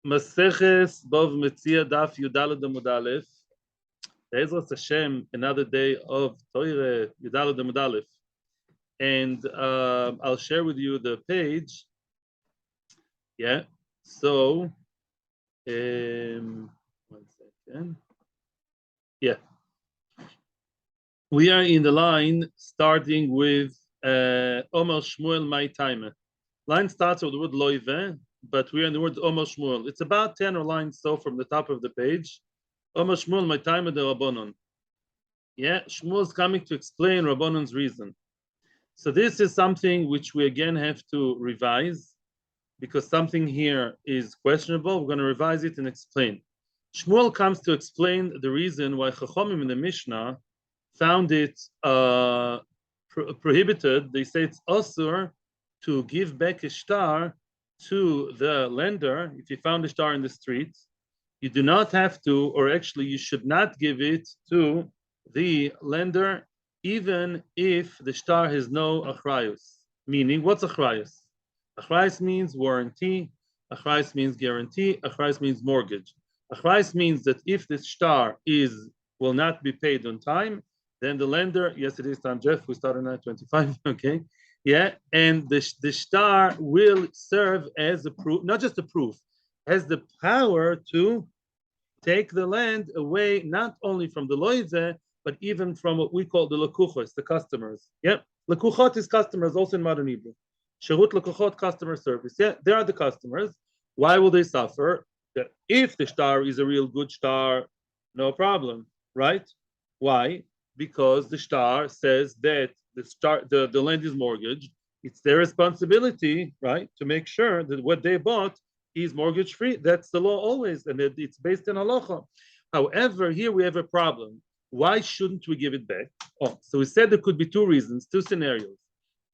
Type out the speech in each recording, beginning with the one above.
Maseches Bava Metzia Daf Yudalad Amud Aleph. Be'ezras Hashem, another day of Torah Yudalad Amud Aleph, and I'll share with you the page. Yeah. So, 1 second. Yeah. We are in the line starting with Omer Shmuel My Time. Line starts with the word Loive, but we're in the word Omer Shmuel. It's about 10 or lines so from the top of the page. Omer Shmuel My Time de Rabbanon. Yeah, Shmuel is coming to explain Rabbanon's reason. So this is something which we again have to revise because something here is questionable. We're going to revise it and explain. Shmuel comes to explain the reason why Chachomim in the Mishnah found it prohibited. They say it's asur to give back a star to the lender. If you found a star in the street, you do not have to, or actually you should not give it to the lender, even if the star has no Achrayus. Meaning, what's Achrayus? Achrayus means warranty. Achrayus means guarantee. Achrayus means mortgage. Achrayus means that if the star will not be paid on time, then the lender, yes, it is time, Jeff, we started at 25, okay? Yeah, and the star will serve as a proof, not just a proof, has the power to take the land away, not only from the loize, but even from what we call the lekuchos, the customers. Yep, lekuchot is customers, also in modern Hebrew. Sherut lekuchot, customer service. Yeah, they are the customers. Why will they suffer? That if the star is a real good star, no problem, right? Why? Because the star says that the land is mortgaged. It's their responsibility, right, to make sure that what they bought is mortgage free. That's the law always, and it's based on halacha. However, here we have a problem. Why shouldn't we give it back? Oh, so we said there could be two reasons, two scenarios.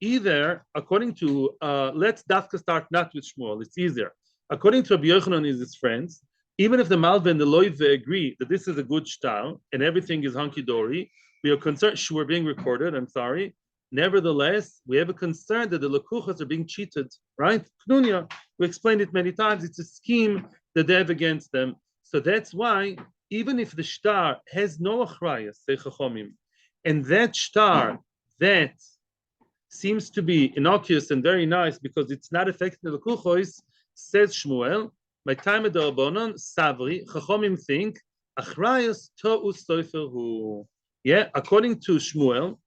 Either, according to, let's dafka start not with Shmuel, it's easier. According to Rabbi Yochanan and his friends, even if the Malva and the Loive agree that this is a good shtar and everything is hunky-dory, we are concerned, we're being recorded, I'm sorry. Nevertheless, we have a concern that the lekuchas are being cheated, right? Knunya, we explained it many times, it's a scheme that they have against them. So that's why, even if the shtar has no achrayus, say chachomim, and that shtar that seems to be innocuous and very nice because it's not affecting the lekuchos, says Shmuel, my time at the Rabbanon, Savri, chachomim think, Achrayus to'us soiferhu. Yeah, according to Shmuel,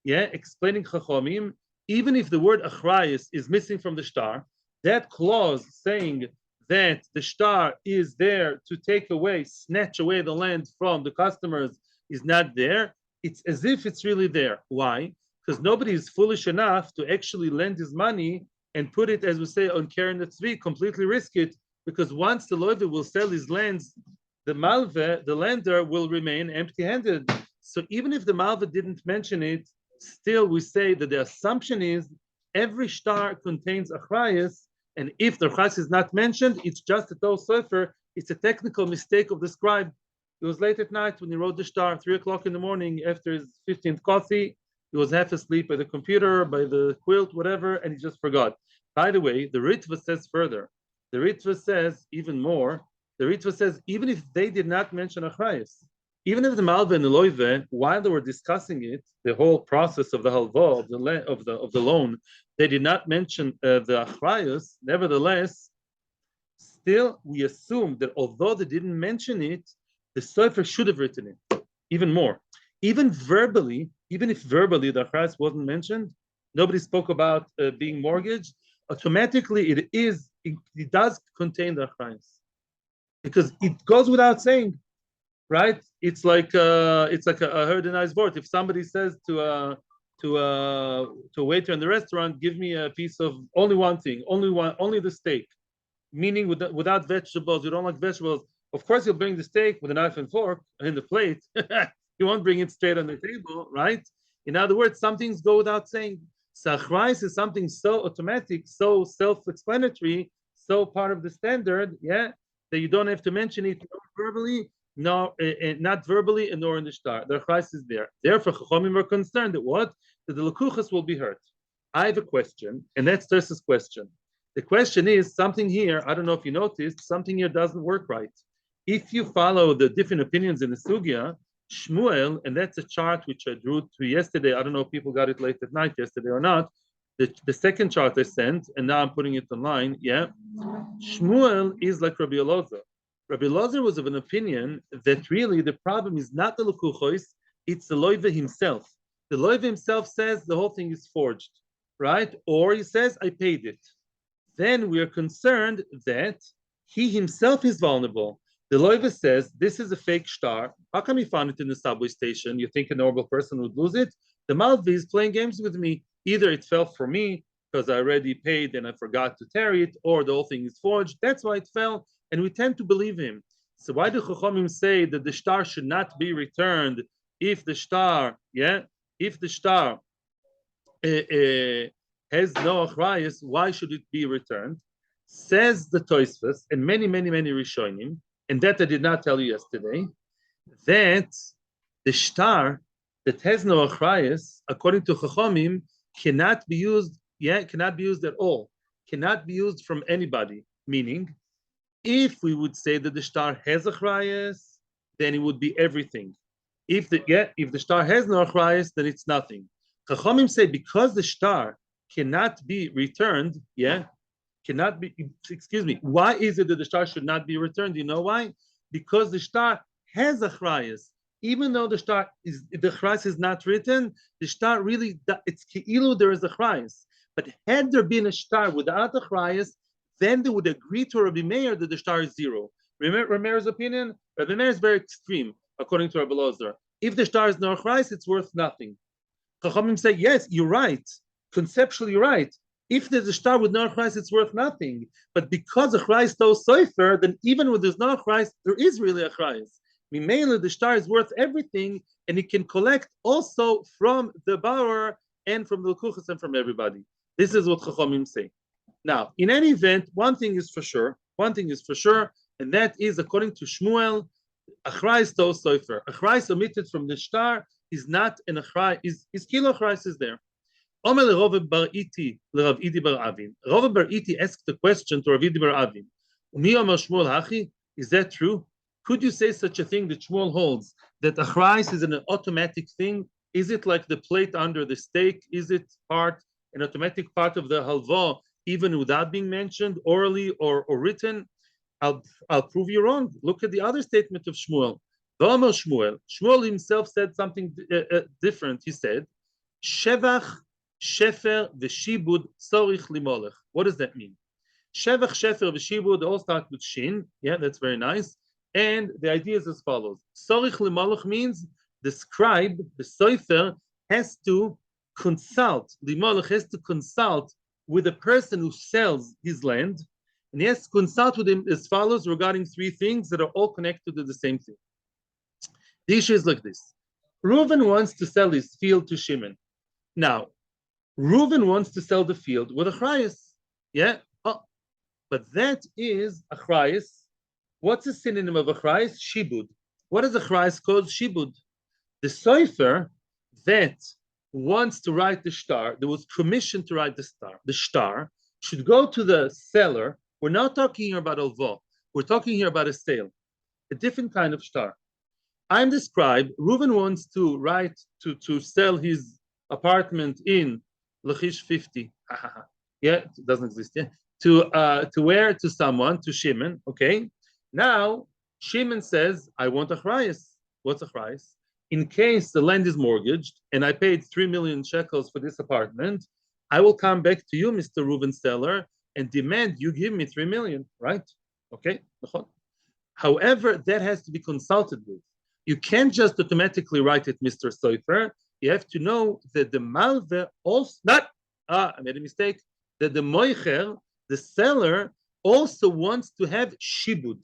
yeah, explaining Chachomim, even if the word Achrayus is missing from the shtar, that clause saying that the shtar is there to take away, snatch away the land from the customers is not there. It's as if it's really there. Why? Because nobody is foolish enough to actually lend his money and put it, as we say, on Keren Tzvi, completely risk it, because once the loive will sell his lands, the malve, the lender, will remain empty-handed. So even if the malva didn't mention it, still we say that the assumption is every shtar contains achrayus, and if the achrayus is not mentioned, it's just a tol sofer. It's a technical mistake of the scribe. It was late at night when he wrote the shtar, 3 o'clock in the morning after his 15th coffee. He was half asleep by the computer, by the quilt, whatever, and he just forgot. By the way, the Ritva says further. The Ritva says even more. The Ritva says even if they did not mention achrayus, even if the Malva and the Loive, while they were discussing it, the whole process of the halva, of the loan, they did not mention the Achrayus. Nevertheless, still we assume that although they didn't mention it, the Sofer should have written it. Even more. Even verbally, even if verbally the Achrayus wasn't mentioned, nobody spoke about being mortgaged, automatically it does contain the Achrayus. Because it goes without saying. Right? It's like a heard a nice word. If somebody says to a waiter in the restaurant, give me a piece of only one thing, only the steak, meaning without vegetables, you don't like vegetables. Of course, you'll bring the steak with a knife and fork in the plate. You won't bring it straight on the table, right? In other words, some things go without saying. So Achrayus is something so automatic, so self-explanatory, so part of the standard, yeah, that you don't have to mention it verbally. No, not verbally and nor in the shtar. The Achrayus is there. Therefore, Chachomim are concerned that what? That the lekuchas will be hurt. I have a question, and that's Tersa's question. The question is something here. I don't know if you noticed something here doesn't work right. If you follow the different opinions in the sugya, Shmuel, and that's a chart which I drew to yesterday. I don't know if people got it late at night yesterday or not. The second chart I sent, and now I'm putting it online. Yeah, Shmuel is like Rabbi Elazar. Rabbi Elazar was of an opinion that really the problem is not the Lukuchois, it's the Loiva himself. The Loiva himself says the whole thing is forged, right? Or he says, I paid it. Then we are concerned that he himself is vulnerable. The Loiva says, this is a fake star. How come you found it in the subway station? You think a normal person would lose it? The Malvi is playing games with me. Either it fell for me because I already paid and I forgot to carry it, or the whole thing is forged. That's why it fell, and we tend to believe him. So why do Chachamim say that the star should not be returned if the star, if the star has no Achrayus, why should it be returned? Says the Tosfos and many Rishonim, and that I did not tell you yesterday, that the star that has no Achrayus, according to Chachamim, cannot be used at all, cannot be used from anybody. Meaning, if we would say that the star has Achrayus, then it would be everything. If the star has no Achrayus, then it's nothing. Chachamim say because the star cannot be returned, cannot be, excuse me, why is it that the star should not be returned? You know why? Because the star has Achrayus. Even though the Achrayus is not written, the star really, it's Keilu, there is Achrayus. But had there been a star without Achrayus, then they would agree to Rabbi Meir that the star is zero. Remember Meir's opinion? Rabbi Meir is very extreme, according to Rabbi Elazar. If the star is no Achrayus, it's worth nothing. Chachamim say, yes, you're right. Conceptually, you're right. If there's a star with no Achrayus, it's worth nothing. But because Achrayus knows Sofer, then even when there's no Achrayus, there is really Achrayus. Mimela, the star is worth everything, and it can collect also from the Bauer and from the Lukuchas and from everybody. This is what Chachamim say. Now, in any event, one thing is for sure, and that is according to Shmuel, Achrayus knows Sofer. Achrayus omitted from the star is not an Achrayus, is kilo Achrayus is there. Omer Rov bar Iti Rav Idi bar Avin. Rov bar Iti asked the question to Rav Idi bar Avin. Umi Omer Shmuel Hachi, is that true? Could you say such a thing that Shmuel holds, that Achrayus is an automatic thing? Is it like the plate under the steak? Is it an automatic part of the halva, even without being mentioned orally or written? I'll prove you wrong. Look at the other statement of Shmuel. Shmuel himself said something different. He said, Shevach, Shefer, v'shibud, sorich limolech. What does that mean? Shevach, Shefer, v'shibud, all start with shin. Yeah, that's very nice. And the idea is as follows. Sorich limolech means the scribe, the sofer, has to consult, limolech has to consult with the person who sells his land, and he has to consult with him as follows regarding three things that are all connected to the same thing. The issue is like this. Reuven wants to sell his field to Shimon. Now, Reuven wants to sell the field with Achrayus. But that is Achrayus. What's a synonym of Achrayus? Shibud. What is Achrayus called? Shibud. The sofer that wants to write the star, there was commissioned to write the star should go to the seller. We're not talking here about alvo. We're talking here about a sale, a different kind of star. I'm the scribe. Reuven wants to write to sell his apartment in Lachish 50. It doesn't exist. To where? To someone, to Shimon. Okay. Now Shimon says, I want Achrayus. What's Achrayus? In case the land is mortgaged and I paid 3 million shekels for this apartment, I will come back to you, Mr. Reuven seller, and demand you give me 3 million, right? Okay. However, that has to be consulted with. You can't just automatically write it, Mr. Sofer. You have to know that the malve also, I made a mistake, that the moicher, the seller, also wants to have shibud.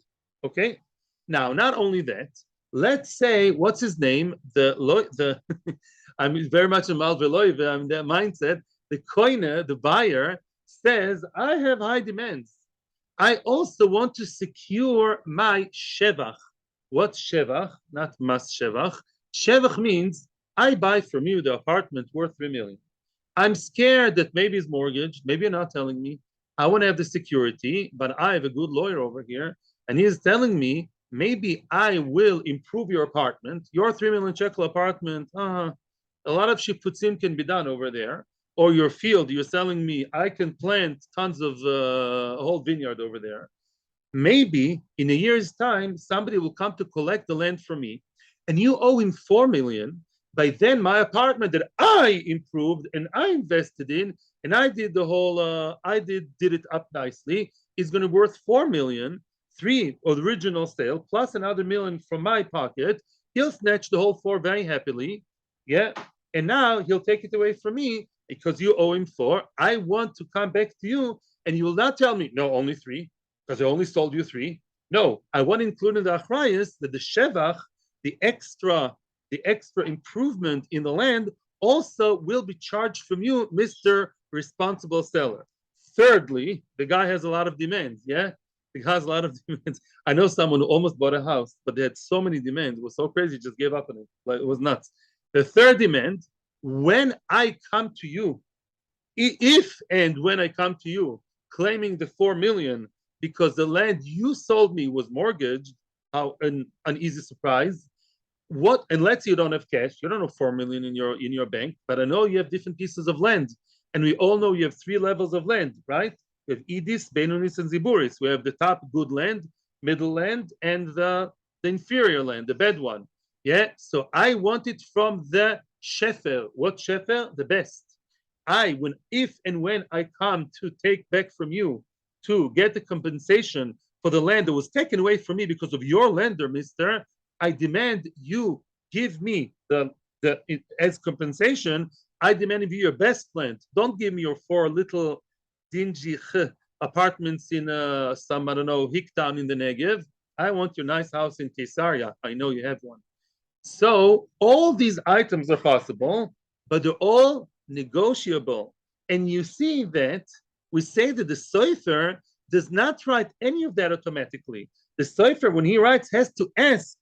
Okay? Now, not only that, let's say, what's his name? I'm very much a malve loive, I'm that mindset. The koine, the buyer, says, I have high demands. I also want to secure my shevach. What's shevach? Not mas shevach. Shevach means I buy from you the apartment worth 3 million. I'm scared that maybe it's mortgaged. Maybe you're not telling me. I want to have the security, but I have a good lawyer over here, and he's telling me maybe I will improve your apartment, your 3 million shekel apartment. A lot of shiputzim can be done over there, or your field. You're telling me I can plant tons of a whole vineyard over there. Maybe in a year's time, somebody will come to collect the land from me, and you owe him 4 million. By then, my apartment that I improved and I invested in, and I did the whole, I did it up nicely, is going to be worth 4 million. Three of the original sale plus another million from my pocket. He'll snatch the whole four very happily, yeah. And now he'll take it away from me because you owe him four. I want to come back to you, and you will not tell me no, only three, because I only sold you three. No, I want to include in the Achrayus that the shevach, the extra improvement in the land, also will be charged from you, Mr. Responsible Seller. Thirdly, the guy has a lot of demands, yeah? He has a lot of demands. I know someone who almost bought a house, but they had so many demands. It was so crazy, just gave up on it. Like, it was nuts. The third demand, when I come to you, if and when I come to you claiming the 4 million because the land you sold me was mortgaged, an easy surprise. What? And let's say you don't have cash, you don't have 4 million in your bank, but I know you have different pieces of land, and we all know you have three levels of land, right? We have Edis, Benonis, and Ziburis. We have the top good land, middle land, and the inferior land, the bad one. Yeah. So I want it from the shefer. What shefer? The best. If and when I come to take back from you to get the compensation for the land that was taken away from me because of your lender, mister, I demand you give me as compensation. I demand of you your best land. Don't give me your four little dingy apartments in some, I don't know, hick town in the Negev. I want your nice house in Caesarea. I know you have one. So all these items are possible, but they're all negotiable. And you see that we say that the Sofer does not write any of that automatically. The Sofer, when he writes, has to ask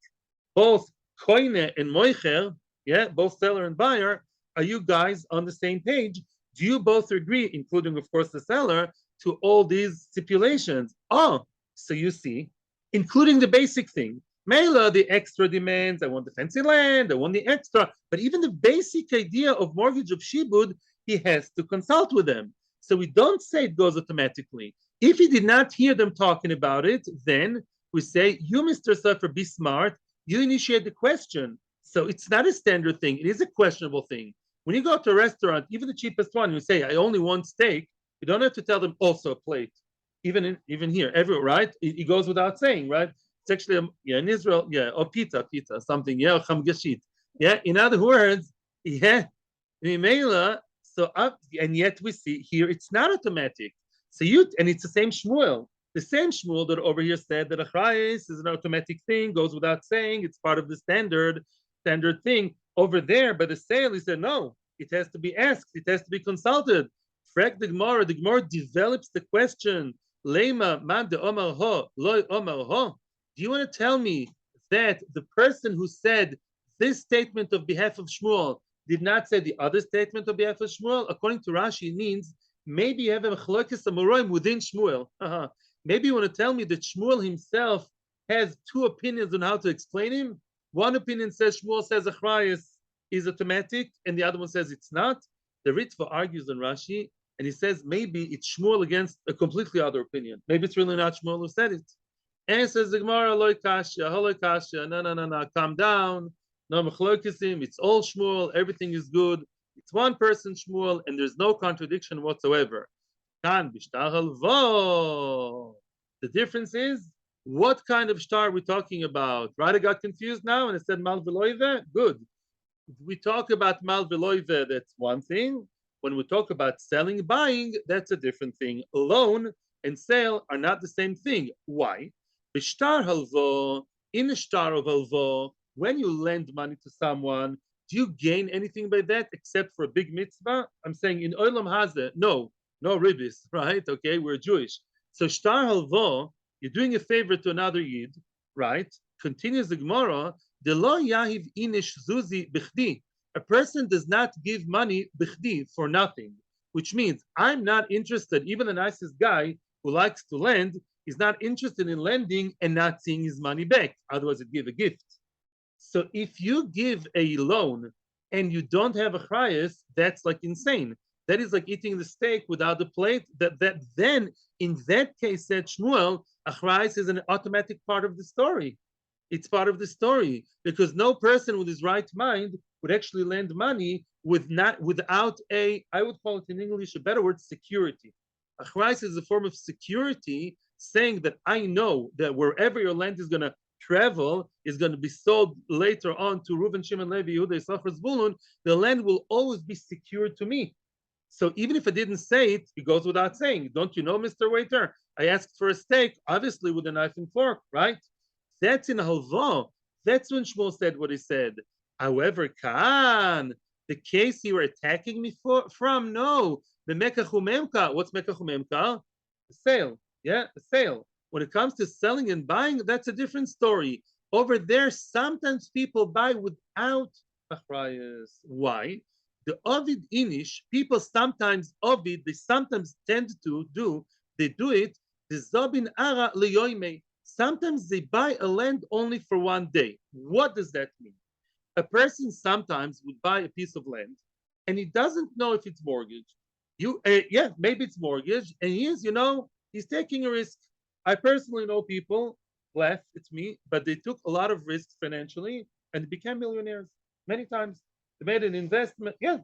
both Koine and Moicher, yeah, both seller and buyer, are you guys on the same page? Do you both agree, including, of course, the seller, to all these stipulations? Oh, so you see, including the basic thing. Mela, the extra demands, I want the fancy land, I want the extra, but even the basic idea of mortgage of Shibud, he has to consult with them. So we don't say it goes automatically. If he did not hear them talking about it, then we say, you, Mr. Sefer, be smart, you initiate the question. So it's not a standard thing, it is a questionable thing. When you go to a restaurant, even the cheapest one, you say, I only want steak, you don't have to tell them also a plate. Even here, everywhere, right? It goes without saying, right? It's actually, in Israel, or pizza, something, or chamgashit. Yeah, in other words, so and yet we see here it's not automatic. So and it's the same Shmuel. The same Shmuel that over here said that Achrayus is an automatic thing, goes without saying, it's part of the standard thing. Over there, by the sale, he said, no, it has to be asked, it has to be consulted. Frag the Gemara develops the question, Lema man de omar ho, loy omar ho. Do you want to tell me that the person who said this statement on behalf of Shmuel did not say the other statement on behalf of Shmuel? According to Rashi, it means maybe you have a machlokes amoraim within Shmuel. Maybe you want to tell me that Shmuel himself has two opinions on how to explain him. One opinion says Shmuel says Achrayus is automatic, and the other one says it's not. The Ritva argues on Rashi, and he says maybe it's Shmuel against a completely other opinion. Maybe it's really not Shmuel who said it. And says the Gemara, loy kasha, no, calm down. No machlokisim, it's all Shmuel, everything is good. It's one person Shmuel, and there's no contradiction whatsoever. The difference is, what kind of star are we talking about? Right, I got confused now, and I said mal veloive. Good. If we talk about mal veloive, that's one thing. When we talk about selling, buying, that's a different thing. Loan and sale are not the same thing. Why? B'shtar halvo, in a star of halvo, when you lend money to someone, do you gain anything by that except for a big mitzvah? I'm saying in Olam Hazeh, no ribis, right? Okay, we're Jewish. So shtar halvo, you're doing a favor to another Yid, right? Continues the Gemara, de lo yahiv inish zuzi bichdi. A person does not give money bichdi, for nothing. which means I'm not interested, even the nicest guy who likes to lend is not interested in lending and not seeing his money back. Otherwise, it'd give a gift. So if you give a loan and you don't have Achrayus, that's like insane. That is like eating the steak without the plate. That then in that case, said Shmuel, Achrayus is an automatic part of the story. It's part of the story because no person with his right mind would actually lend money without a, I would call it in English a better word, security. Achrayus is a form of security, saying that I know that wherever your land is going to travel, is going to be sold later on to Reuven, Shimon, Levi, Yehuda, Issachar, Zvulun, the land will always be secured to me. So even if I didn't say it, it goes without saying. Don't you know, Mr. Waiter? I asked for a steak, obviously with a knife and fork, right? That's in Halva. That's when Shmuel said what he said. However, Khan, the case you were attacking me from, no. The Mekachumemka. What's Mekachumemka? The sale. Yeah, the sale. When it comes to selling and buying, that's a different story. Over there, sometimes people buy without Achrayus. Why? The Ovid Inish, people sometimes Ovid, they sometimes tend to do, they do it, the Zobin Ara Leyoime. Sometimes they buy a land only for one day. What does that mean? A person sometimes would buy a piece of land and he doesn't know if it's mortgage. Yeah, maybe it's mortgage, and he's taking a risk. I personally know people, laugh, it's me, but they took a lot of risks financially and became millionaires many times. They made an investment, yeah,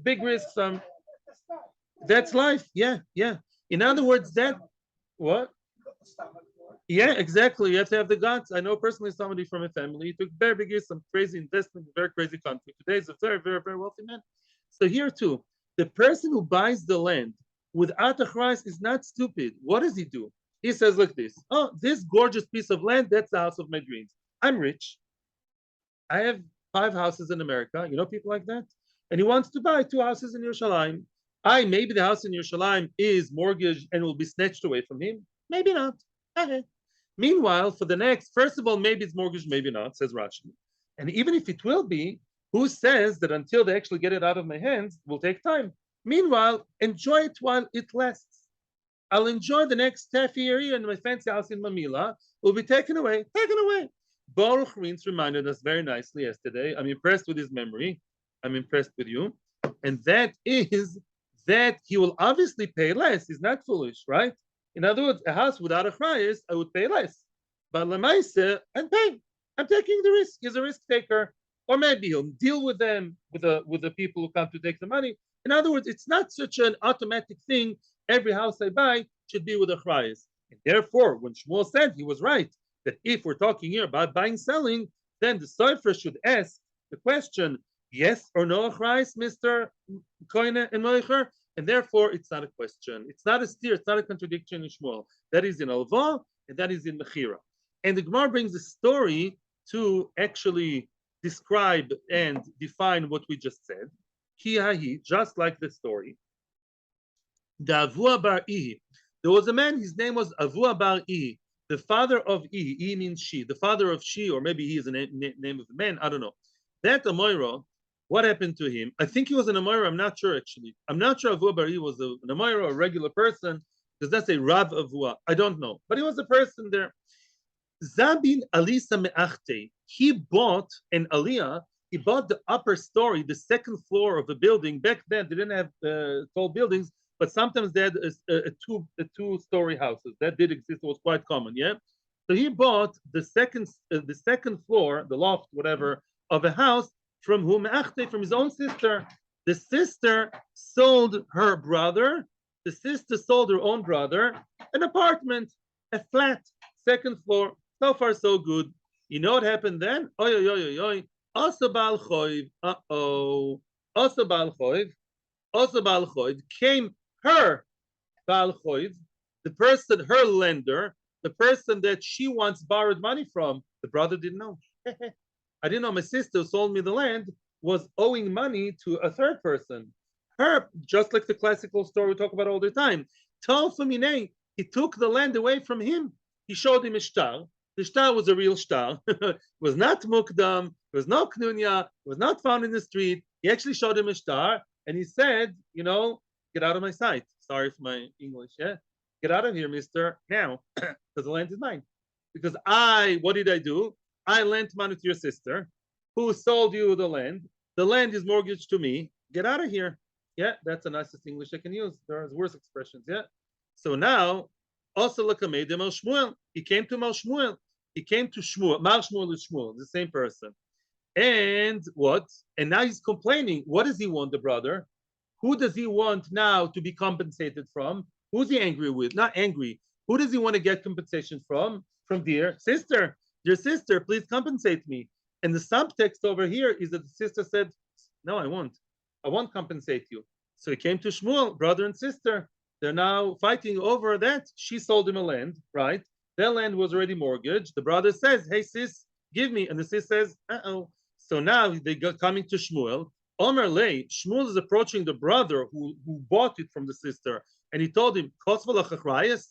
big risks. That's life, yeah, yeah. In other words, that what? Yeah, exactly. You have to have the guts. I know personally somebody from a family. He took very big risk, some crazy investment, very crazy country. Today is a very, very, very wealthy man. So here too, the person who buys the land without Achrayus is not stupid. What does he do? He says like this: oh, this gorgeous piece of land, that's the house of my dreams. I'm rich. I have 5 houses in America. You know people like that? And he wants to buy 2 houses in Yerushalayim. Maybe the house in Yerushalayim is mortgaged and will be snatched away from him. Maybe not. Okay. Meanwhile, for the next, first of all, maybe it's mortgaged, maybe not, says Rashi. And even if it will be, who says that until they actually get it out of my hands, it will take time? Meanwhile, enjoy it while it lasts. I'll enjoy the next taffy area in my fancy house in Mamila. Will be taken away. Baruch Rins reminded us very nicely yesterday. I'm impressed with his memory. I'm impressed with you. And that is that he will obviously pay less. He's not foolish, right? In other words, a house without Achrayus, I would pay less. But Lemaise, I'm paying. I'm taking the risk. He's a risk taker. Or maybe he'll deal with them, with the people who come to take the money. In other words, it's not such an automatic thing. Every house I buy should be with Achrayus. And therefore, when Shmuel said, he was right, that if we're talking here about buying, selling, then the Sofer should ask the question, yes or no Achrayus, Mr. Koine and Moicher? And therefore, it's not a question. It's not a steer. It's not a contradiction in Shmuel. That is in Alva, and that is in Mechira. And the Gemara brings a story to actually describe and define what we just said. Ki just like the story. The Avua bar Ihi. There was a man, his name was Avua bar Ihi, the father of Ihi. Ihi means she, the father of she, or maybe he is a name of a man, I don't know. That Amoira, what happened to him? I think he was an Amoira, I'm not sure actually. I'm not sure Avua bar Ihi was an Amoira, a regular person. Does that say Rav Avua? I don't know. But he was a person there. Zabin Alisa Me'achte. He bought an Aliyah. He bought the upper story, the second floor of a building. Back then, they didn't have tall buildings, but sometimes they had a two-story houses. That did exist. It was quite common, yeah? So he bought the second floor, the loft, whatever, of a house from whom Me'achte, from his own sister. The sister sold her brother. The sister sold her own brother an apartment, a flat, second floor. So far, so good. You know what happened then? Oy, oy, oy, oy, oy. Also Baal Choiv. Uh-oh. Also Baal Choiv came her Baal Choiv, the person, her lender, the person that she once borrowed money from. The brother didn't know. I didn't know my sister who sold me the land was owing money to a third person. Her, just like the classical story we talk about all the time. Tolfamine, he took the land away from him. He showed him a shtar. The shtar was a real shtar. It was not mukdam. It was not knunya. It was not found in the street. He actually showed him a shtar, and he said, Get out of my sight. Sorry for my English. Yeah, get out of here, Mister. Now, because the land is mine. Because what did I do? I lent money to your sister, who sold you the land. The land is mortgaged to me. Get out of here. Yeah, that's the nicest English I can use. There's worse expressions. Yeah. So now, also Lakamedim El Shmuel. He came to Mal Shmuel. He came to Shmuel. Mal Shmuel is Shmuel, the same person. And what? And now he's complaining. What does he want, the brother? Who does he want now to be compensated from? Who's he angry with? Not angry. Who does he want to get compensation from? From dear sister. Dear sister, please compensate me. And the subtext over here is that the sister said, no, I won't. I won't compensate you. So he came to Shmuel, brother and sister. They're now fighting over that. She sold him a land, right? Their land was already mortgaged. The brother says, hey, sis, give me. And the sis says, uh-oh. So now they got coming to Shmuel. Omer Lei, Shmuel is approaching the brother who bought it from the sister. And he told him, Achrayus,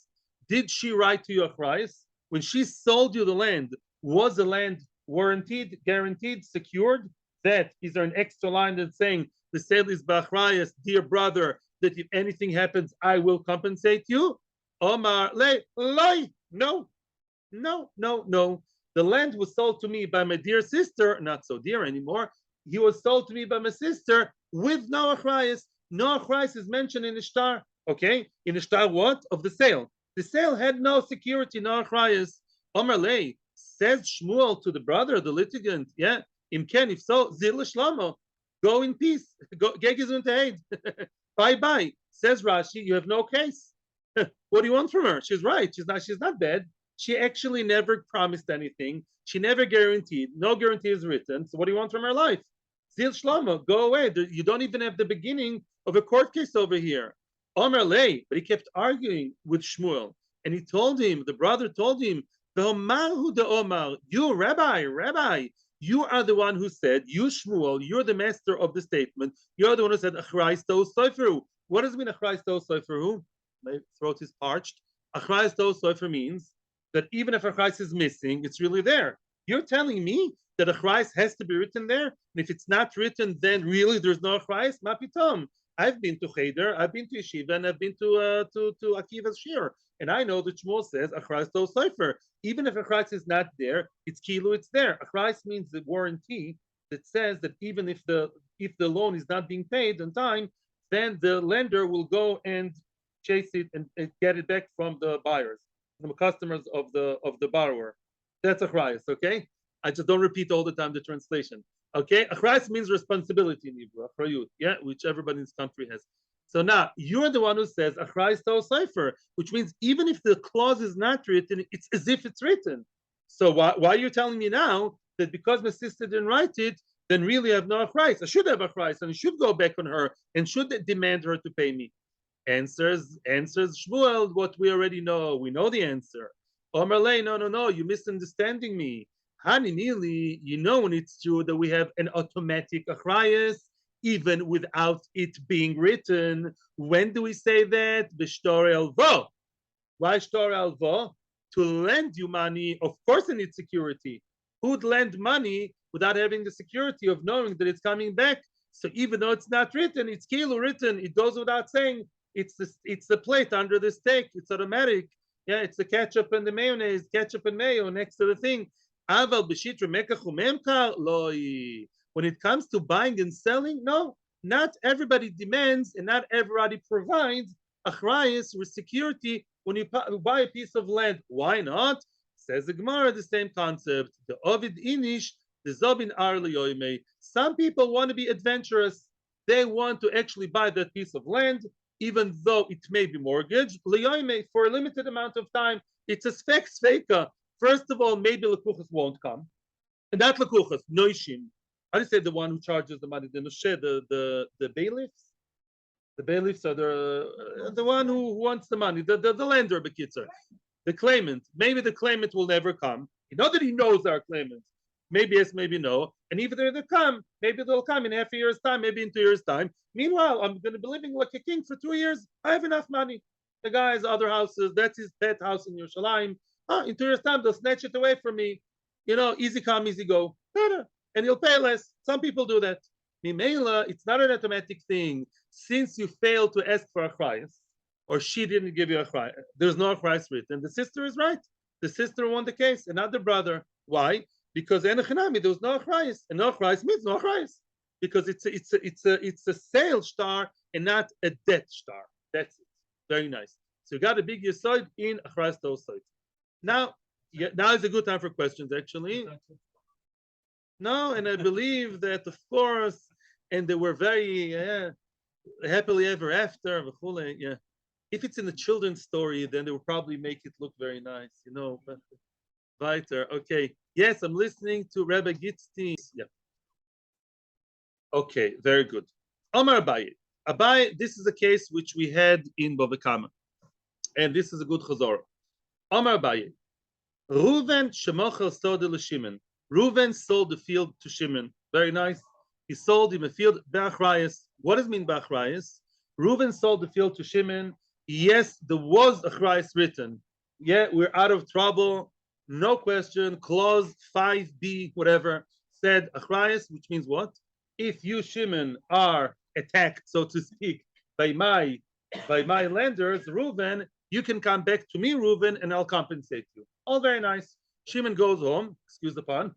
did she write to you, Achrayus? When she sold you the land, was the land warranted, guaranteed, secured? That is there an extra line that's saying the sale is Achrayus, dear brother, that if anything happens, I will compensate you? Omar Lei, Loi, no, no, no, no. The land was sold to me by my dear sister, not so dear anymore. He was sold to me by my sister with no Achrayus. No Achrayus is mentioned in Ishtar. Okay, in Ishtar what? Of the sale. The sale had no security, no Achrayus. Omer Lei, says Shmuel to the brother, the litigant, yeah, Imken, if so, Zil Shlomo, go in peace. Gegizunteid. Bye bye. Says Rashi, you have no case. What do you want from her? She's right. She's not bad. She actually never promised anything. She never guaranteed. No guarantee is written. So what do you want from her life? Zil Shlomo, go away. You don't even have the beginning of a court case over here. Omer Lei, but he kept arguing with Shmuel. And he told him, the brother told him, you, Rabbi, you are the one who said, you, Shmuel, you're the master of the statement. You're the one who said, Achrayus to Soferu. What does it mean, Achrayus to Soferu? My throat is parched. Achrayus to Sofer means that even if Achrayus is missing, it's really there. You're telling me that Achrayus has to be written there? And if it's not written, then really there's no Achrayus? Mapitom. I've been to Cheder, I've been to Yeshiva, and I've been to Akiva's Shir. And I know that Shmuel says Achrayus to Sofer. Even if Achrayus is not there, it's Kilu, it's there. Achrayus means the warranty that says that even if the loan is not being paid on time, then the lender will go and chase it and get it back from the buyers, from the customers of the borrower. That's Achrayus, okay? I just don't repeat all the time the translation. Okay, Achrayus means responsibility in Hebrew, Achrayut, yeah, which everybody in this country has. So now you're the one who says Achrayus to Sofer, which means even if the clause is not written, it's as if it's written. So why are you telling me now that because my sister didn't write it, then really I have no Achrayus? I should have Achrayus and I should go back on her and should demand her to pay me. Answers Shmuel what we already know. We know the answer. Omer Lei, no, you're misunderstanding me. Hani Nili, you know when it's true that we have an automatic Achrayus, even without it being written. When do we say that? B'shtor elvo. Why shtor elvo? To lend you money, of course it needs security. Who'd lend money without having the security of knowing that it's coming back? So even though it's not written, it's kilo written. It goes without saying. It's the plate under the steak. It's automatic. Yeah, it's the ketchup and the mayonnaise, ketchup and mayo next to the thing. When it comes to buying and selling, no, not everybody demands and not everybody provides Achrayus with security when you buy a piece of land. Why not? Says the Gemara, the same concept. The Ovid Inish, the Zobin Ar Yomi. Some people want to be adventurous. They want to actually buy that piece of land, even though it may be mortgaged, for a limited amount of time. It's a sveka. First of all, maybe Lekuchas won't come. And that Lekuchas, Noishim. How do you say the one who charges the money? The Noshe, the bailiffs? The bailiffs are the one who wants the money, the lender, Bekitzer. The claimant. Maybe the claimant will never come. You know that he knows our claimants. Maybe yes, maybe no. And even if they come, maybe they'll come in half a year's time, maybe in 2 years' time. Meanwhile, I'm going to be living like a king for 2 years. I have enough money. The guy has other houses. That's his pet house in Yerushalayim. In 2 years' time, they'll snatch it away from me. You know, easy come, easy go. And he'll pay less. Some people do that. Mimela, it's not an automatic thing. since you failed to ask for Achrayus, or she didn't give you Achrayus, there's no Achrayus written. The sister is right. The sister won the case, and not the brother. Why? Because there was no Achrayus, and no Achrayus means no Achrayus, because it's a sales star and not a debt star. That's it. Very nice. So you got a big yesod in Achrayus Tosot. Now, now is a good time for questions, actually. No, and I believe that, of course, and they were very happily ever after. Yeah. If it's in a children's story, then they will probably make it look very nice, you know. But weiter. Okay. Yes, I'm listening to Rabbi Gitzti. Yeah. Okay, very good. Omar Abaye. Abaye, this is a case which we had in Bava, and this is a good chazor. Omar Abaye. Reuven shemochel sold Shimon. Reuven sold the field to Shimon. Very nice. He sold him a field be'achrayus. What does it mean be'achrayus? Reuven sold the field to Shimon. Yes, there was achrayus written. Yeah, we're out of trouble. No question. Clause 5b, whatever, said achrayus, which means what? If you, Shimon, are attacked, so to speak, by my lenders, Reuven, you can come back to me, Reuven, and I'll compensate you. All very nice. Shimon goes home, excuse the pun,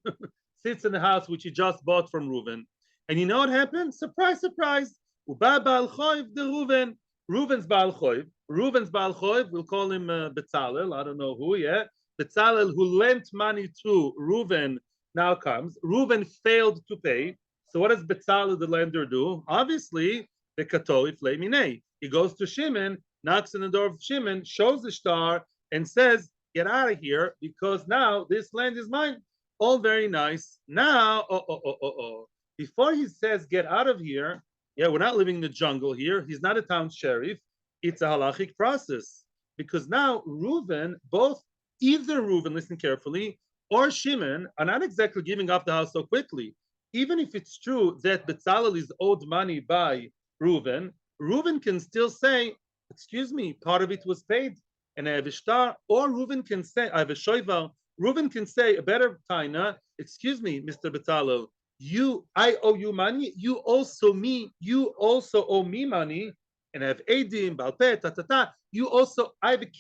sits in the house which he just bought from Reuven. And you know what happened? Surprise, surprise. Uba Baal Choiv de Reuven. Reuven's Baal Choiv. Reuven's Baal Choiv, we'll call him Betzalel, I don't know who, yeah. Betzalel, who lent money to Reuven, now comes. Reuven failed to pay. So what does Betzalel, the lender, do? Obviously, the Katoi Flamine. He goes to Shimon, knocks on the door of Shimon, shows the star, and says, get out of here, because now this land is mine. All very nice. Now, before he says, get out of here, yeah, we're not living in the jungle here. He's not a town sheriff. It's a halachic process. Because now Reuven, either Reuven, listen carefully, or Shimon are not exactly giving up the house so quickly. Even if it's true that Betzalel is owed money by Reuven, Reuven can still say, excuse me, part of it was paid, and I have a star, or Reuven can say, I have a shoival. Reuven can say, a better taina, excuse me, Mr. Betzalel, I owe you money, you also owe me money, and I have edim, balpeh, you also, I have a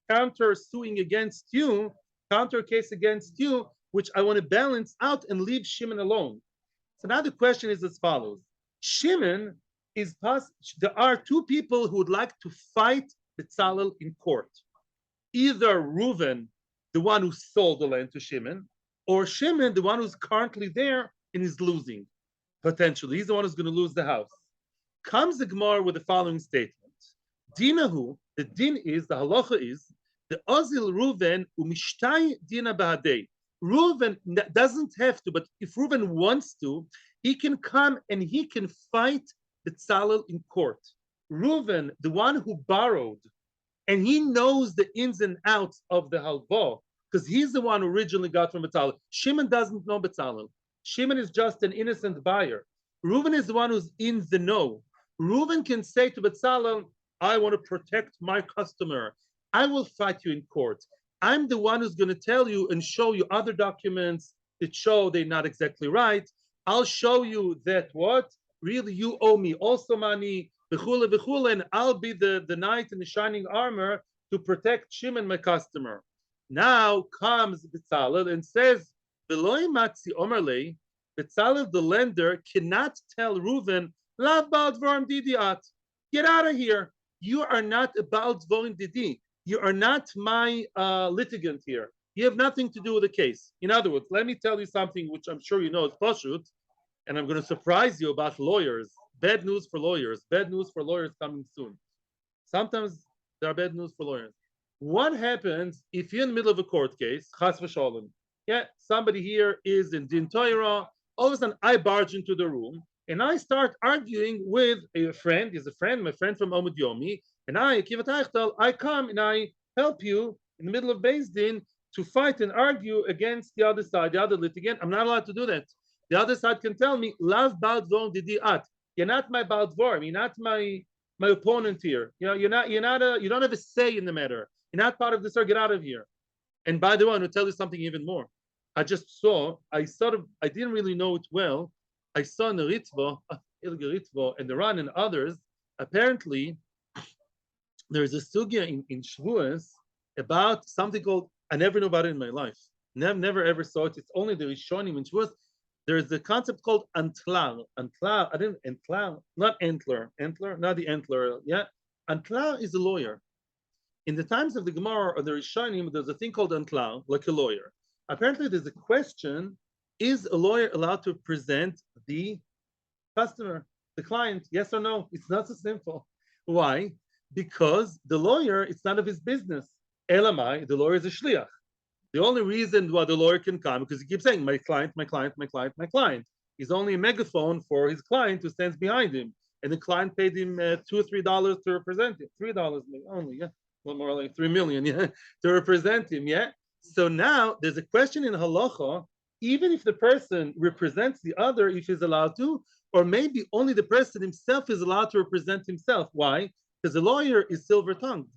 counter suing against you, counter case against you, which I want to balance out and leave Shimon alone. So now the question is as follows. Shimon there are two people who would like to fight Betzalel in court. Either Reuven, the one who sold the land to Shimon, or Shimon, the one who's currently there and is losing, potentially. He's the one who's going to lose the house. Comes the Gemara with the following statement. Dinahu, the din is, the halacha is, the Ozil Reuven umishtai dina bahadei. Reuven doesn't have to, but if Reuven wants to, he can come and he can fight Betzalel in court. Reuven, the one who borrowed, and he knows the ins and outs of the halva, because he's the one who originally got from Betzalel. Shimon doesn't know Betzalel. Shimon is just an innocent buyer. Reuven is the one who's in the know. Reuven can say to Betzalel, I want to protect my customer. I will fight you in court. I'm the one who's going to tell you and show you other documents that show they're not exactly right. I'll show you that what? Really, you owe me also money, and I'll be the knight in the shining armor to protect Shimon, my customer. Now comes Betzalel and says, Veloy matzi omerle, Betzalel, the lender, cannot tell Reuven, Lav bal dvorim didiat. Get out of here. You are not a bal dvorim didi. You are not my litigant here. You have nothing to do with the case. In other words, let me tell you something which I'm sure you know is pashut, and I'm going to surprise you about lawyers. Bad news for lawyers. Bad news for lawyers coming soon. Sometimes there are bad news for lawyers. What happens if you're in the middle of a court case, chas v'sholem? Yeah, somebody here is in din Torah. All of a sudden, I barge into the room and I start arguing with a friend. He's a friend, my friend from Amud Yomi. And I come and I help you in the middle of Beis Din to fight and argue against the other side, the other litigant. I'm not allowed to do that. The other side can tell me, Lav bal dvorim didi at. You're not my bal dvorim. You're not my opponent here. You don't have a say in the matter. You're not part of this, or get out of here. And by the way, I'm going to tell you something even more. I didn't really know it well. I saw in the Ritva, Ritvo and the Ran and others, apparently there's a sugya in Shavuos about something called, I never knew about it in my life. Never ever saw it. It's only the Rishonim in Shavuos. There's a concept called antlar. Antlar, I didn't, antlar, not antler. Antler, not the antler. Yeah. Antlar is a lawyer. In the times of the Gemara or the Rishonim, there's a thing called antlar, like a lawyer. Apparently, there's a question: is a lawyer allowed to present the customer, the client? Yes or no? It's not so simple. Why? Because the lawyer, it's none of his business. Elamai, the lawyer is a shliach. The only reason why the lawyer can come, because he keeps saying, my client, my client, my client, my client. He's only a megaphone for his client who stands behind him. And the client paid him $2 or $3 to represent him. $3 only, yeah. A little more like 3 million, yeah, to represent him, yeah. So now there's a question in halacha, even if the person represents the other, if he's allowed to, or maybe only the person himself is allowed to represent himself. Why? Because the lawyer is silver-tongued.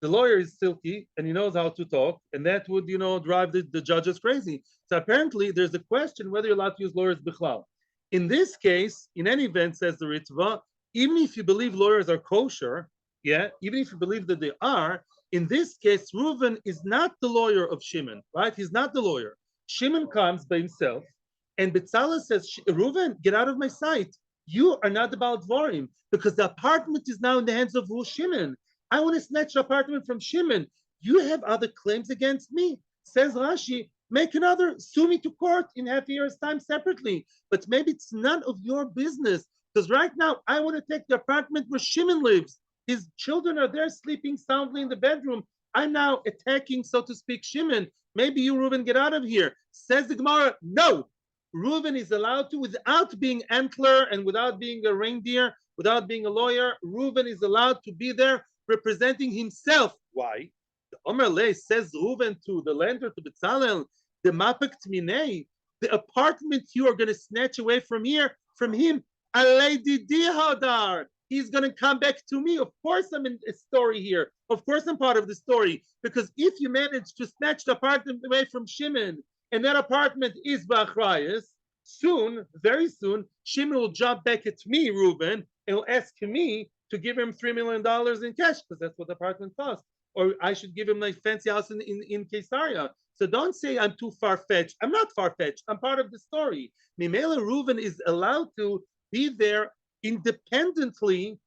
The lawyer is silky and he knows how to talk, and that would, drive the judges crazy. So apparently there's a question whether you're allowed to use lawyers bichlal. In this case, in any event, says the Ritva, even if you believe lawyers are kosher, yeah, even if you believe that they are, in this case, Reuven is not the lawyer of Shimon, right? He's not the lawyer. Shimon comes by himself, and Betzalel says, Reuven, get out of my sight. You are not the Baal Dvarim, because the apartment is now in the hands of Shimon. I want to snatch the apartment from Shimon. You have other claims against me. Says Rashi, make another, sue me to court in half a year's time separately. But maybe it's none of your business, because right now I want to take the apartment where Shimon lives. His children are there sleeping soundly in the bedroom. I'm now attacking, so to speak, Shimon. Maybe you, Reuven, get out of here. Says the Gemara, no. Reuven is allowed to, without being antler and without being a reindeer, without being a lawyer, Reuven is allowed to be there representing himself. Why? The Omer Lei says Reuven to the lender, to Betzalel, the mapek tminei, the apartment you are going to snatch away from him, alei didi hadar. He's going to come back to me. Of course, I'm in a story here. Of course, I'm part of the story. Because if you manage to snatch the apartment away from Shimon, and that apartment is Achrayus, soon, very soon, Shimon will jump back at me, Reuven, and will ask me to give him $3 million in cash, because that's what the apartment costs. Or I should give him a fancy house in Caesarea. So don't say I'm too far-fetched. I'm not far-fetched. I'm part of the story. Mimela Reuven is allowed to be there independently,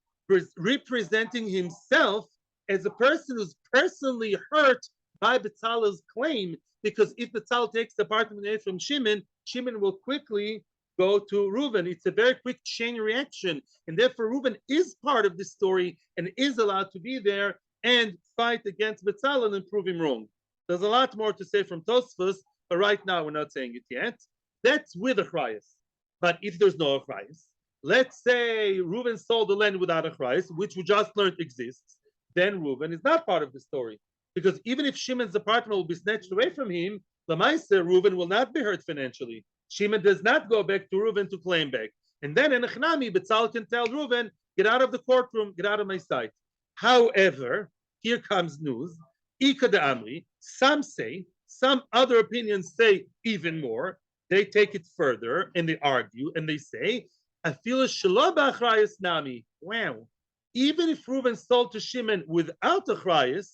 representing himself as a person who's personally hurt by Betzalel's claim, because if Betzalel takes the apartment away from Shimon, Shimon will quickly go to Reuven. It's a very quick chain reaction, and therefore Reuven is part of this story and is allowed to be there and fight against Betzalel and prove him wrong. There's a lot more to say from Tosfos, but right now we're not saying it yet. That's with Achrayus. But if there's no Achrayus, let's say Reuven sold the land without Achrayus, which we just learned exists, then Reuven is not part of the story. Because even if Shimon's apartment will be snatched away from him, Lamaisa, Reuven will not be hurt financially. Shimon does not go back to Reuven to claim back. And then in Echnami, Betzalel can tell Reuven, get out of the courtroom, get out of my sight. However, here comes news. Ika de Amri, some say, some other opinions say even more. They take it further and they argue and they say, I feel a shelo b'achrayus nami. Wow. Even if Reuven sold to Shimon without Achrayus,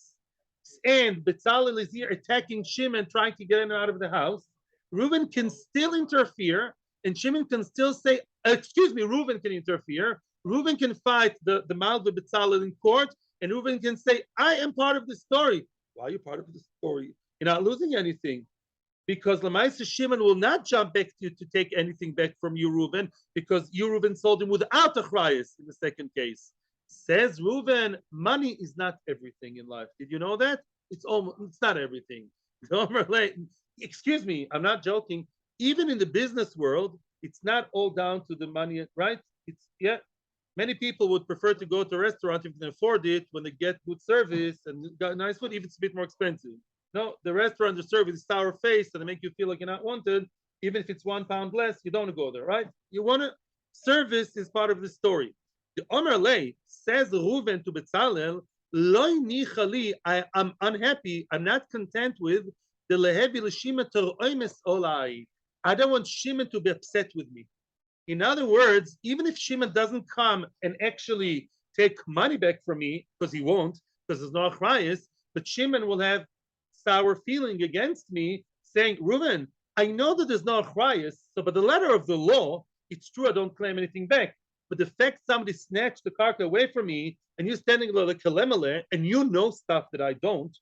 and Betzalel is here attacking Shimon, trying to get him out of the house, Reuven can still interfere, and Shimon can still say, Reuven can interfere. Reuven can fight the Malva Betzalel in court, and Reuven can say, I am part of the story. Why are you part of the story? You're not losing anything. Because Lamaisa Shimon will not jump back to you to take anything back from you, Reuven, because you, Reuven, sold him without Achrayus in the second case. Says Reuven, money is not everything in life. Did you know that? It's not everything. Excuse me, I'm not joking. Even in the business world, it's not all down to the money, right? Many people would prefer to go to a restaurant if they can afford it when they get good service and got nice food, even if it's a bit more expensive. No, the restaurant, the service is sour face and they make you feel like you're not wanted. Even if it's £1 less, you don't want to go there, right? You want to, service is part of the story. The Omer Lei says Reuven to Betzalel, Loi nichali, I'm unhappy, I'm not content with the lehevi l'shima tor'oimes olai. I don't want Shimon to be upset with me. In other words, even if Shimon doesn't come and actually take money back from me, because he won't, because there's no Achrayus, but Shimon will have sour feeling against me, saying, Reuven, I know that there's no Achrayus, so by the letter of the law, it's true I don't claim anything back. But the fact somebody snatched the karka away from me, and you're standing like a kalemele, and you know stuff that I don't,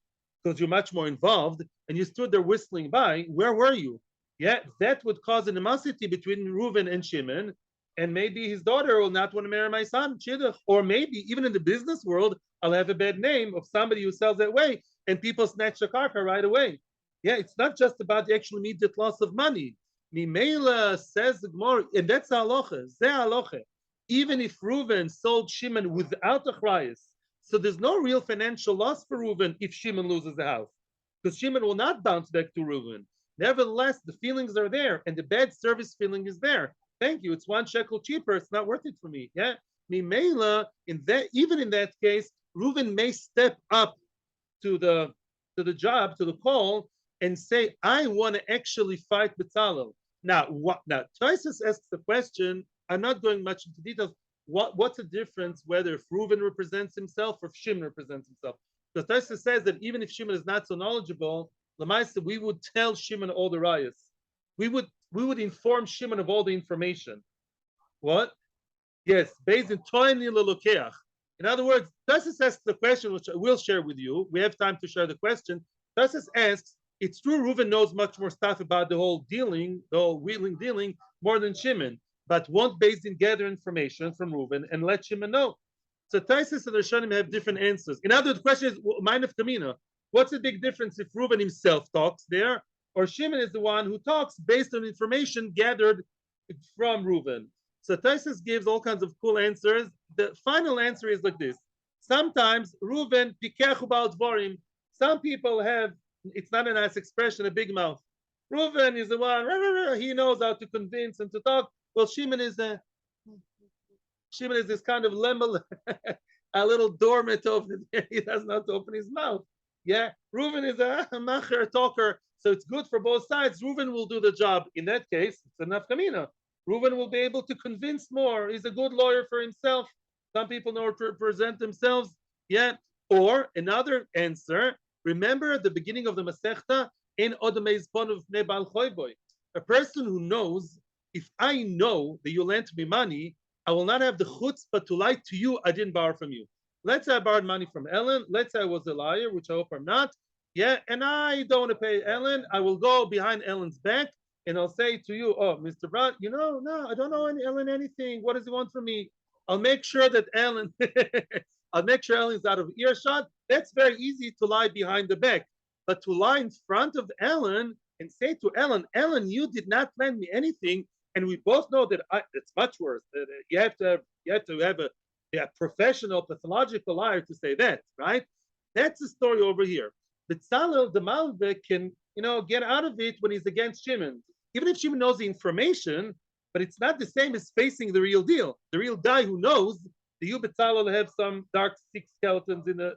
because you're much more involved, and you stood there whistling by, where were you? Yeah, that would cause animosity between Reuven and Shimon, and maybe his daughter will not want to marry my son, Shidduch. Or maybe even in the business world, I'll have a bad name of somebody who sells that way, and people snatch the karka right away. Yeah, it's not just about the actual immediate loss of money. Mimela says the Gemara, and that's halacha. Zeh halacha. Even if Reuven sold Shimon without Achrayus, so there's no real financial loss for Reuven if Shimon loses the house, because Shimon will not bounce back to Reuven. Nevertheless, the feelings are there, and the bad service feeling is there. Thank you. It's 1 shekel cheaper. It's not worth it for me. Yeah. Mimela, in that, even in that case, Reuven may step up to the job, to the call, and say, I want to actually fight Betzalel. Now, Tosis asks the question, I'm not going much into details. What's the difference whether if Reuven represents himself or if Shimon represents himself? Because Tosis says that even if Shimon is not so knowledgeable, Lamaisa, we would tell Shimon all the rayas. We would inform Shimon of all the information. What? Yes, based in Toini Lelokeach. In other words, Tosis asks the question, which I will share with you. We have time to share the question. Tosis asks, it's true Reuven knows much more stuff about the whole dealing, the whole wheeling dealing, more than Shimon, but won't Beis Din gather information from Reuven and let Shimon know. So Tosis and Rishonim have different answers. In other words, the question is, mind of Kamina, what's the big difference if Reuven himself talks there, or Shimon is the one who talks based on information gathered from Reuven? So Tosis gives all kinds of cool answers. The final answer is like this. Sometimes Reuven pikechu ba'al dvorim. Some people have, it's not a nice expression, a big mouth. Reuven is the one, he knows how to convince and to talk. Well, Shimon is this kind of lemel, a little dormant over there. He does not open his mouth. Yeah, Reuven is a macher talker, so it's good for both sides. Reuven will do the job. In that case, it's enough kamina. Reuven will be able to convince more. He's a good lawyer for himself. Some people know how to present themselves. Yeah. Or another answer. Remember at the beginning of the Masechta, in Odameiz Bonov Nebal Choyboy. A person who knows, if I know that you lent me money, I will not have the chutzpah to lie to you. I didn't borrow from you. Let's say I borrowed money from Ellen. Let's say I was a liar, which I hope I'm not. Yeah, and I don't want to pay Ellen. I will go behind Ellen's back and I'll say to you, oh, Mr. Brown, no, I don't know Ellen anything. What does he want from me? I'll make sure that Ellen, I'll make sure Ellen's out of earshot. That's very easy to lie behind the back. But to lie in front of Ellen and say to Ellen, you did not lend me anything, and we both know that it's much worse. You have to have a professional pathological liar to say that, right? That's the story over here. Betzalel the Malveh can get out of it when he's against Shimon, even if Shimon knows the information, but it's not the same as facing the real deal. The real guy who knows the you Betzalel have some dark six skeletons in the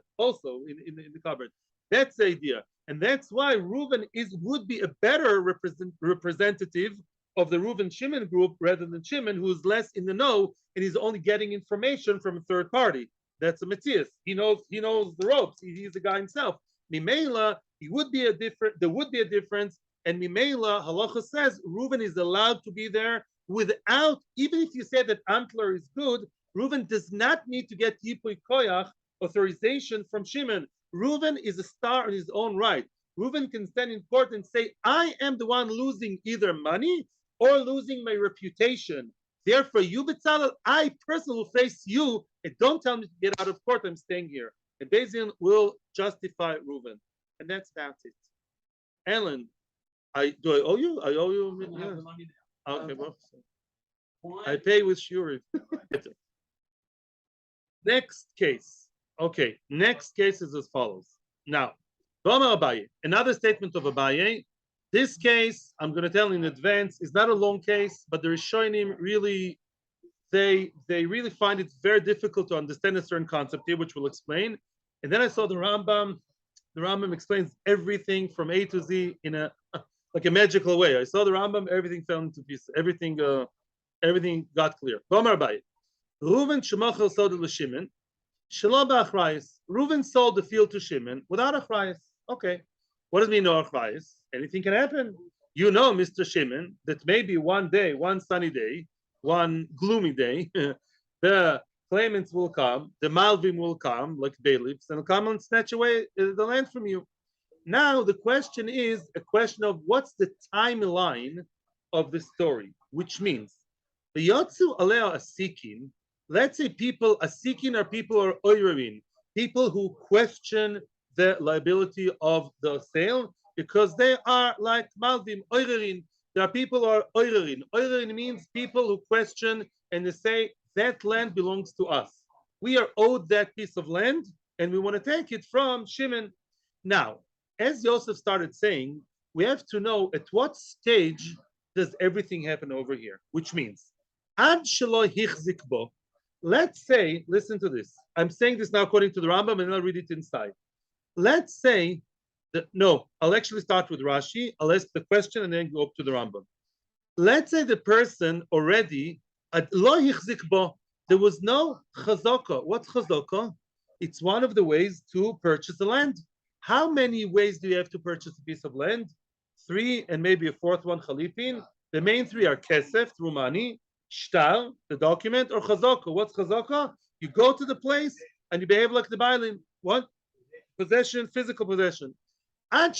cupboard. That's the idea, and that's why Reuven would be a better representative of the Reuven Shimon group rather than Shimon, who's less in the know and he's only getting information from a third party. That's a Metzia. He knows the ropes. He's the guy himself. Mimela, there would be a difference. And Mimela, halacha says Reuven is allowed to be there without, even if you say that Antler is good, Reuven does not need to get Yipui Koyach authorization from Shimon. Reuven is a star in his own right. Reuven can stand in court and say, I am the one losing either money or losing my reputation. Therefore, you, Betzalel, I personally will face you, and don't tell me to get out of court. I'm staying here. And Beis Din will justify Reuven. And that's about it. Ellen, I owe you? I owe you? I don't have the money now. Okay, well, I pay with Shuri. Next case. Okay, next case is as follows. Now, Rama Abaye, another statement of Abaye. This case, I'm going to tell in advance, is not a long case, but the Rishonim really, they really find it very difficult to understand a certain concept here, which we'll explain. And then I saw the Rambam. The Rambam explains everything from A to Z in like a magical way. I saw the Rambam, everything fell into pieces. Everything everything got clear. Reuven shemachal sold l'Shimon, shalom ba'Achrayus. Reuven sold the field to Shimon without Achrayus. Okay, what does it mean no Achrayus? Anything can happen. You know, Mr. Shimon, that maybe one day, one sunny day, one gloomy day, the claimants will come, the Malvim will come, like bailiffs, and will come and snatch away the land from you. Now the question is a question of what's the timeline of the story, which means the Yotzu Alea Asikin, let's say people Asikin are people who are oirerin, people who question the liability of the sale because they are like Malvim, oirerin. There are people who are oirerin. Oirerin means people who question and they say that land belongs to us. We are owed that piece of land and we want to take it from Shimon. Now, as Yosef started saying, we have to know at what stage does everything happen over here, which means, ad shelo hichzik bo. Let's say, listen to this. I'm saying this now according to the Rambam, and then I'll read it inside. Let's say that, no, I'll actually start with Rashi. I'll ask the question and then go up to the Rambam. Let's say the person already, ad lo hichzik bo, there was no chazaka. What's chazaka? It's one of the ways to purchase the land. How many ways do you have to purchase a piece of land? 3 and maybe a fourth one, Khalifin. The main 3 are Kesef, through money, Shtar, the document, or Chazaka. What's Chazaka? You go to the place and you behave like the Bailim. What? Possession, physical possession. If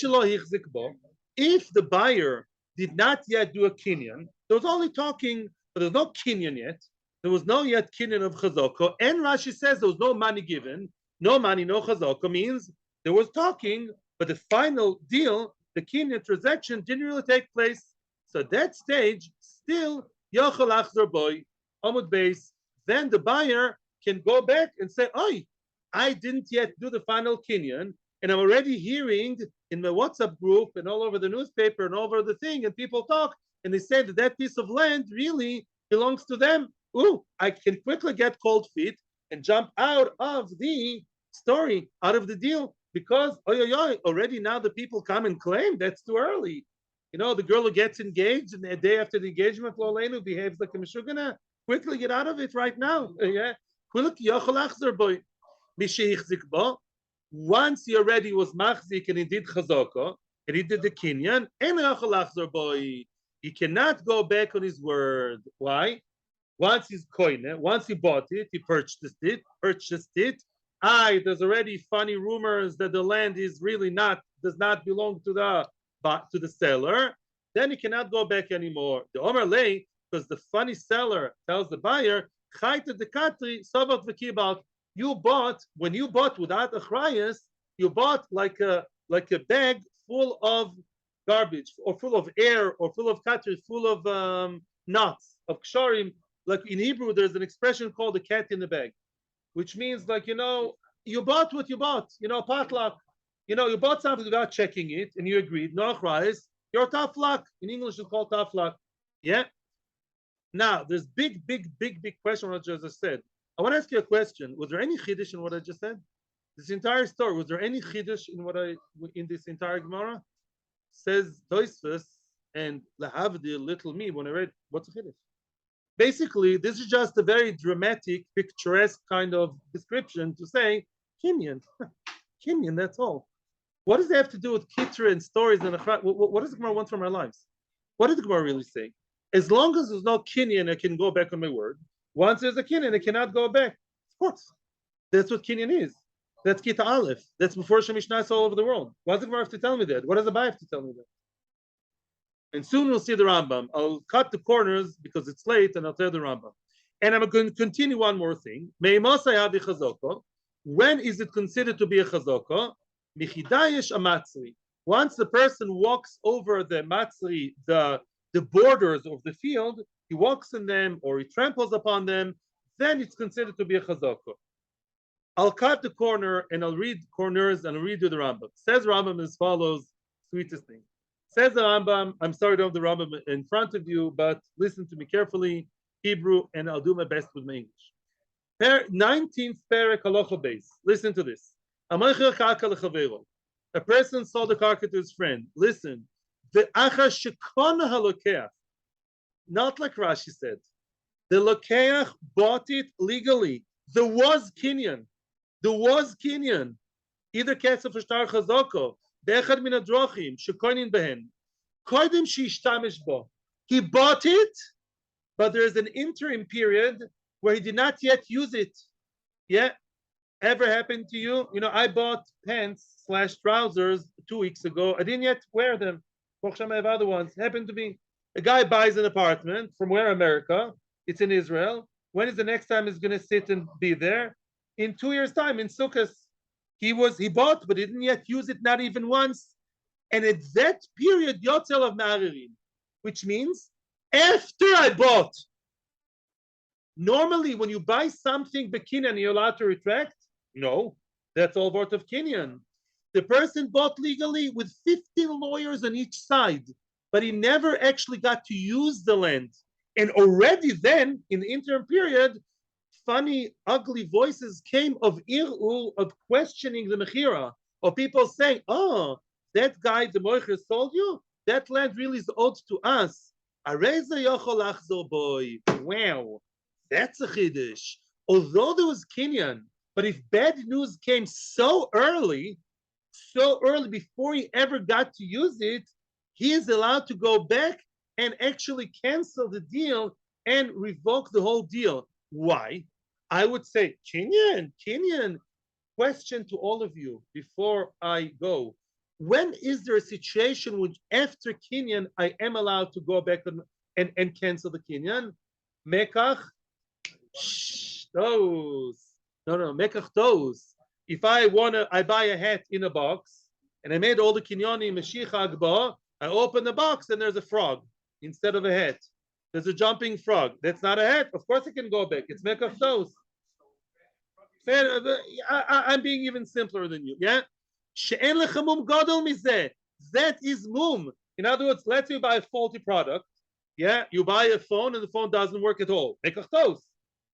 the buyer did not yet do a Kinyan, there was only talking, but there was no Kinyan yet. There was no yet Kinyan of Chazaka. And Rashi says there was no money given. No money, no Chazaka means there was talking, but the final deal, the Kinyan transaction, didn't really take place. So at that stage, still, Yochel Achzor Boy, Amud Beis, then the buyer can go back and say, "Oi, I didn't yet do the final Kinyan, and I'm already hearing in the WhatsApp group and all over the newspaper and all over the thing, and people talk, and they say that that piece of land really belongs to them. Ooh, I can quickly get cold feet and jump out of the story, out of the deal. Because already now the people come and claim that's too early. You know, the girl who gets engaged and the day after the engagement, Lolenu behaves like a mishugana. Quickly get out of it right now. Yeah. Once he already was machzik and he did chazaka and he did the kinyan, he cannot go back on his word. Why? Once he's koine, once he bought it, he purchased it. There's already funny rumors that the land is really does not belong to the seller. Then he cannot go back anymore. The Omer Lei, because the funny seller tells the buyer, when you bought without Achrayus, you bought like a bag full of garbage, or full of air, or full of katri, full of nuts, of ksharim. Like in Hebrew, there's an expression called a cat in the bag, which means like, you bought what you bought, potluck. You bought something without checking it and you agreed, no Achrayus, you're tough luck. In English, it's called tough luck. Yeah? Now, there's big question what I just said. I want to ask you a question. Was there any chiddush in what I just said? This entire story, was there any chiddush in this entire Gemara? Says Tosfos and Lahavdi, little me, when I read, what's a chiddush? Basically, this is just a very dramatic, picturesque kind of description to say, Kinyan. Kinyan, that's all. What does it have to do with Kitra and stories and what does the Gemara want from our lives? What did the Gemara really say? As long as there's no Kinyan, I can go back on my word. Once there's a Kinyan, I cannot go back. Of course. That's what Kinyan is. That's Kita Aleph. That's before Shemishnas all over the world. Why does the Gemara have to tell me that? What does the Bava have to tell me that? And soon we'll see the Rambam. I'll cut the corners because it's late and I'll tell the Rambam. And I'm going to continue one more thing. When is it considered to be a chazaka? Michidayesh amatzri. Once the person walks over the matzri, the borders of the field, he walks in them or he tramples upon them, then it's considered to be a chazaka. I'll cut the corner and I'll read corners and I'll redo the Rambam. Says Rambam as follows, sweetest thing. Says the Rambam, I'm sorry I don't have the Rambam in front of you, but listen to me carefully, Hebrew, and I'll do my best with my English. 19th Perek Halacha Beis. Listen to this. A person sold the karka to his friend. Listen. The achar shekona halokeach. Not like Rashi said. The Lokeach bought it legally. There was Kinyan. There was Kinyan. Either Kesef or Shtar Chazoko. Be'echad min adrochim. Shekoinin behen. Koidim sheishtamish bo. He bought it, but there is an interim period where he did not yet use it. Yeah. Ever happened to you? You know, I bought pants/trousers 2 weeks ago. I didn't yet wear them. I have other ones. Happened to be a guy buys an apartment from where? America. It's in Israel. When is the next time he's going to sit and be there? In 2 years' time in Sukkot. He bought, but he didn't yet use it, not even once. And at that period, Yotzel of Ma'aririm, which means after I bought. Normally, when you buy something bekinyan, you're allowed to retract? No, that's all part of Kinyan. The person bought legally with 15 lawyers on each side, but he never actually got to use the land. And already then, in the interim period, funny, ugly voices came of ir'ur, of questioning the mechira, of people saying, oh, that guy, the moicher, sold you? That land really is owed to us. Wow, that's a chiddush. Although there was Kinyan, but if bad news came so early before he ever got to use it, he is allowed to go back and actually cancel the deal and revoke the whole deal. Why? I would say, Kinyan, question to all of you before I go. When is there a situation which after Kinyan, I am allowed to go back and cancel the Kinyan? Mekach, those. No, mekach those. If I buy a hat in a box, and I made all the kinyonim Mashiach Agba, I open the box and there's a frog instead of a hat. There's a jumping frog. That's not a hat. Of course, it can go back. It's mekach those. I'm being even simpler than you. Yeah. She'en lechamum gadol mizeh. That is mum. In other words, let's say you buy a faulty product. Yeah, you buy a phone and the phone doesn't work at all. Mekach those,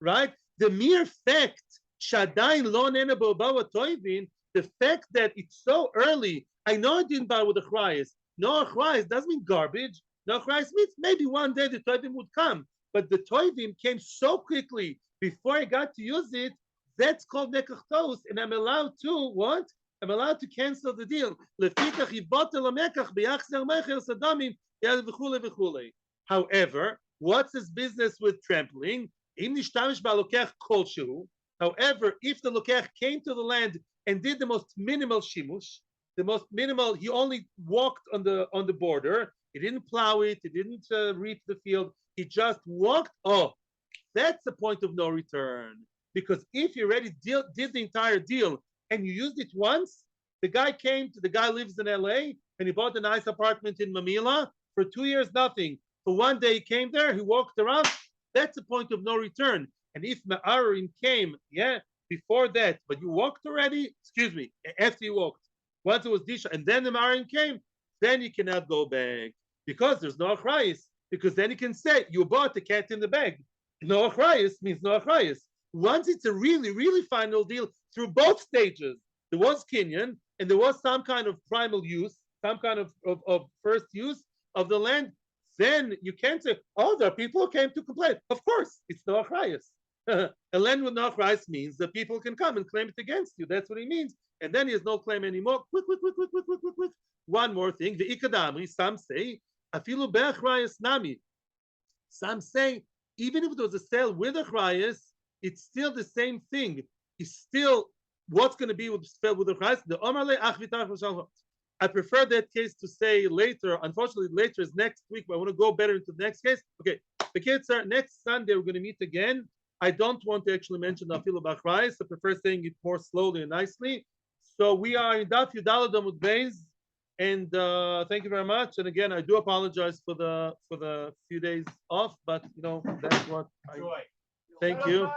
right? The mere fact Shadain lo nena b'obawa toivin, the fact that it's so early, I know I didn't buy with Achrayus. No Achrayus doesn't mean garbage. No Achrayus means maybe one day the toivim would come. But the toivim came so quickly before I got to use it, that's called nekachtos, and I'm allowed to, what? I'm allowed to cancel the deal. However, what's his business with trampling? However, if the Lokech came to the land and did the most minimal shimush, the most minimal, he only walked on the border. He didn't plow it. He didn't reap the field. He just walked. Oh, that's the point of no return. Because if you already did the entire deal and you used it once, the guy lives in LA and he bought a nice apartment in Mamila for 2 years, nothing. For one day he came there, he walked around. That's the point of no return. And if Ma'arim came, before that, but you walked already, after you walked, once it was Disha, and then the Ma'arim came, then you cannot go back because there's no Achrayus. Because then you can say, you bought the cat in the bag. No Achrayus means no Achrayus. Once it's a really, really final deal through both stages, there was Kinyan and there was some kind of primal use, some kind of first use of the land, then you can't say, oh, there are people who came to complain. Of course, it's no Achrayus. A land with no Achrayus means that people can come and claim it against you. That's what he means. And then he has no claim anymore. Quick. One more thing. The Ikadamri, some say, afilu be'Achrayus nami. Some say, even if there was a sale with Achrayus, it's still the same thing. It's still what's going to be with the Achrayus. The Omarle Achvitach. I prefer that case to say later. Unfortunately, later is next week, but I want to go better into the next case. Okay, the kids are next Sunday. We're going to meet again. I don't want to actually mention the Afilu B'Achrayus. I prefer saying it more slowly and nicely. So we are in Daf Yudalad Amud Beis, and thank you very much. And again, I do apologize for the few days off, but that's what I thank you.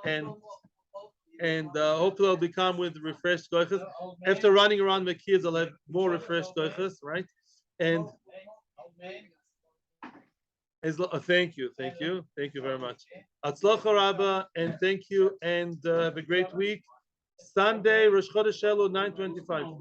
And hopefully I'll become with refreshed koiches. After running around my kids, I'll have more refreshed koiches, right? And thank you very much. Atzlacha Rabba, and thank you, and have a great week. Sunday, Rosh Chodesh Elul, 9:25.